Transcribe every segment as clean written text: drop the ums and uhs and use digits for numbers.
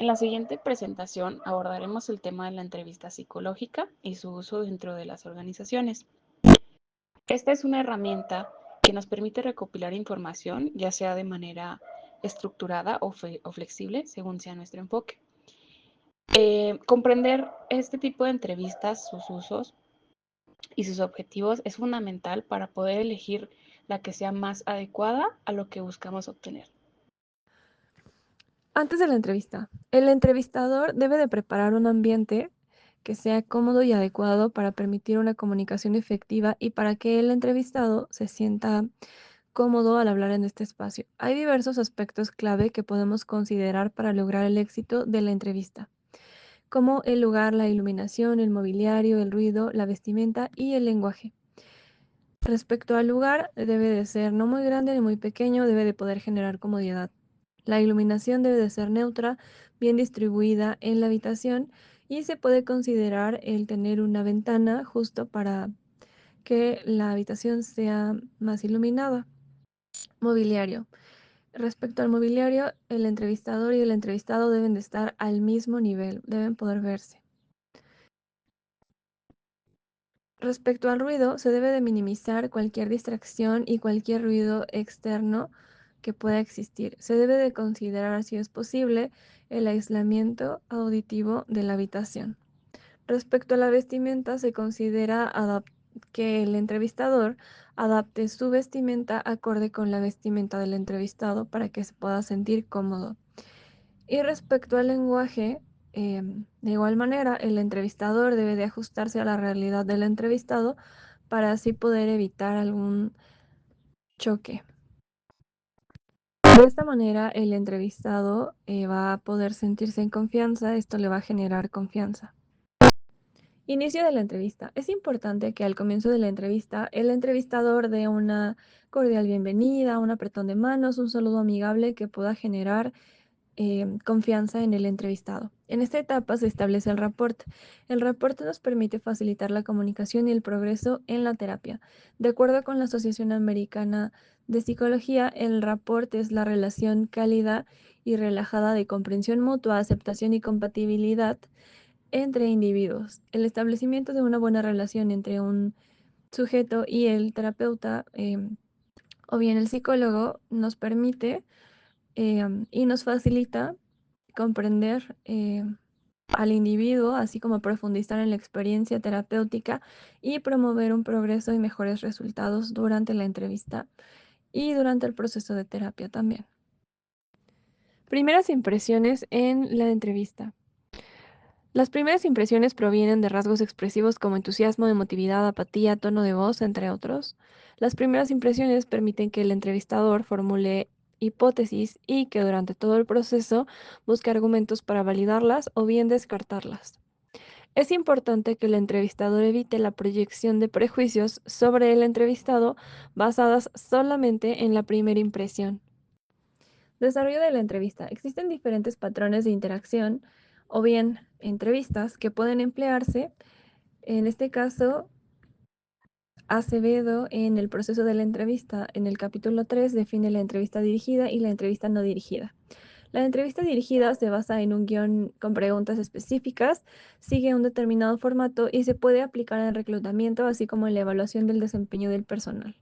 En la siguiente presentación abordaremos el tema de la entrevista psicológica y su uso dentro de las organizaciones. Esta es una herramienta que nos permite recopilar información, ya sea de manera estructurada o flexible, según sea nuestro enfoque. Comprender este tipo de entrevistas, sus usos y sus objetivos es fundamental para poder elegir la que sea más adecuada a lo que buscamos obtener. Antes de la entrevista, el entrevistador debe de preparar un ambiente que sea cómodo y adecuado para permitir una comunicación efectiva y para que el entrevistado se sienta cómodo al hablar en este espacio. Hay diversos aspectos clave que podemos considerar para lograr el éxito de la entrevista, como el lugar, la iluminación, el mobiliario, el ruido, la vestimenta y el lenguaje. Respecto al lugar, debe de ser no muy grande ni muy pequeño, debe de poder generar comodidad. La iluminación debe de ser neutra, bien distribuida en la habitación y se puede considerar el tener una ventana justo para que la habitación sea más iluminada. Mobiliario. Respecto al mobiliario, el entrevistador y el entrevistado deben de estar al mismo nivel, deben poder verse. Respecto al ruido, se debe de minimizar cualquier distracción y cualquier ruido externo que pueda existir. Se debe de considerar, si es posible, el aislamiento auditivo de la habitación. Respecto a la vestimenta, se considera que el entrevistador adapte su vestimenta acorde con la vestimenta del entrevistado para que se pueda sentir cómodo. Y respecto al lenguaje, de igual manera, el entrevistador debe de ajustarse a la realidad del entrevistado para así poder evitar algún choque. De esta manera, el entrevistado va a poder sentirse en confianza, esto le va a generar confianza. Inicio de la entrevista. Es importante que al comienzo de la entrevista el entrevistador dé una cordial bienvenida, un apretón de manos, un saludo amigable que pueda generar confianza en el entrevistado. En esta etapa se establece el rapport. El rapport nos permite facilitar la comunicación y el progreso en la terapia. De acuerdo con la Asociación Americana de Psicología, el rapport es la relación cálida y relajada de comprensión mutua, aceptación y compatibilidad entre individuos. El establecimiento de una buena relación entre un sujeto y el terapeuta o bien el psicólogo nos permite y nos facilita comprender al individuo, así como profundizar en la experiencia terapéutica y promover un progreso y mejores resultados durante la entrevista y durante el proceso de terapia también. Primeras impresiones en la entrevista. Las primeras impresiones provienen de rasgos expresivos como entusiasmo, emotividad, apatía, tono de voz, entre otros. Las primeras impresiones permiten que el entrevistador formule hipótesis y que durante todo el proceso busque argumentos para validarlas o bien descartarlas. Es importante que el entrevistador evite la proyección de prejuicios sobre el entrevistado basadas solamente en la primera impresión. Desarrollo de la entrevista. Existen diferentes patrones de interacción o bien entrevistas que pueden emplearse. En este caso, Acevedo en el proceso de la entrevista, en el capítulo 3, define la entrevista dirigida y la entrevista no dirigida. La entrevista dirigida se basa en un guión con preguntas específicas, sigue un determinado formato y se puede aplicar en reclutamiento, así como en la evaluación del desempeño del personal.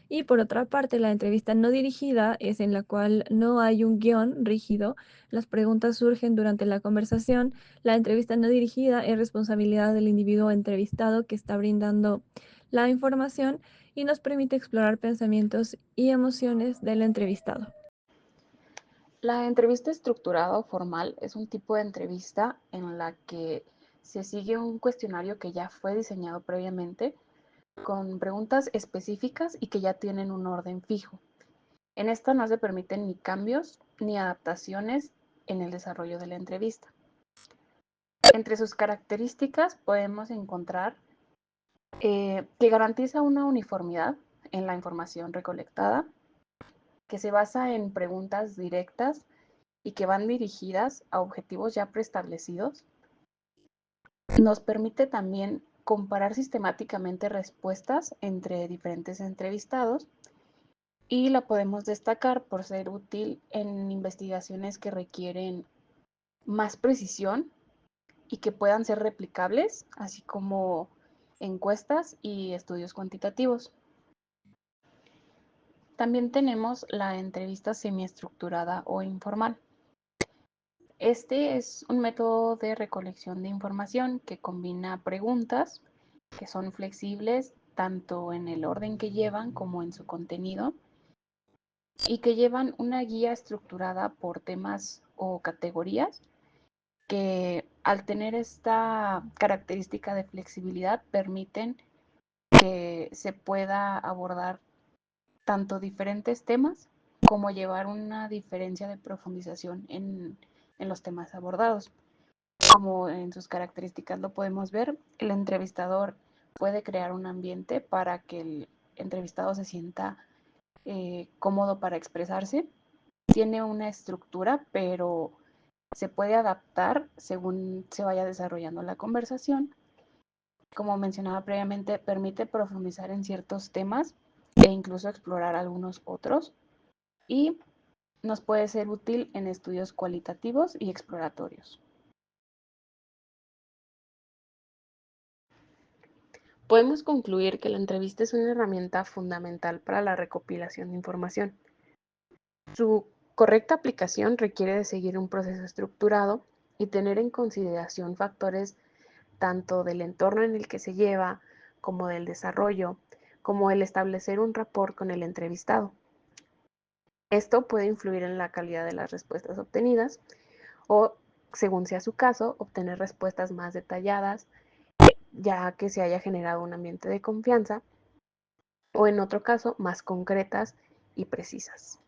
Y por otra parte, la entrevista no dirigida es en la cual no hay un guión rígido, las preguntas surgen durante la conversación. La entrevista no dirigida es responsabilidad del individuo entrevistado que está brindando la información y nos permite explorar pensamientos y emociones del entrevistado. La entrevista estructurada o formal es un tipo de entrevista en la que se sigue un cuestionario que ya fue diseñado previamente con preguntas específicas y que ya tienen un orden fijo. En esta no se permiten ni cambios ni adaptaciones en el desarrollo de la entrevista. Entre sus características podemos encontrar que garantiza una uniformidad en la información recolectada, que se basa en preguntas directas y que van dirigidas a objetivos ya preestablecidos. Nos permite también comparar sistemáticamente respuestas entre diferentes entrevistados y la podemos destacar por ser útil en investigaciones que requieren más precisión y que puedan ser replicables, así como encuestas y estudios cuantitativos. También tenemos la entrevista semiestructurada o informal. Este es un método de recolección de información que combina preguntas que son flexibles tanto en el orden que llevan como en su contenido y que llevan una guía estructurada por temas o categorías que al tener esta característica de flexibilidad permiten que se pueda abordar tanto diferentes temas como llevar una diferencia de profundización en los temas abordados. Como en sus características lo podemos ver, el entrevistador puede crear un ambiente para que el entrevistado se sienta cómodo para expresarse. Tiene una estructura, pero se puede adaptar según se vaya desarrollando la conversación. Como mencionaba previamente, permite profundizar en ciertos temas e incluso explorar algunos otros y nos puede ser útil en estudios cualitativos y exploratorios. Podemos concluir que la entrevista es una herramienta fundamental para la recopilación de información. Su correcta aplicación requiere de seguir un proceso estructurado y tener en consideración factores tanto del entorno en el que se lleva, como del desarrollo, como el establecer un rapport con el entrevistado. Esto puede influir en la calidad de las respuestas obtenidas o, según sea su caso, obtener respuestas más detalladas, ya que se haya generado un ambiente de confianza, o en otro caso, más concretas y precisas.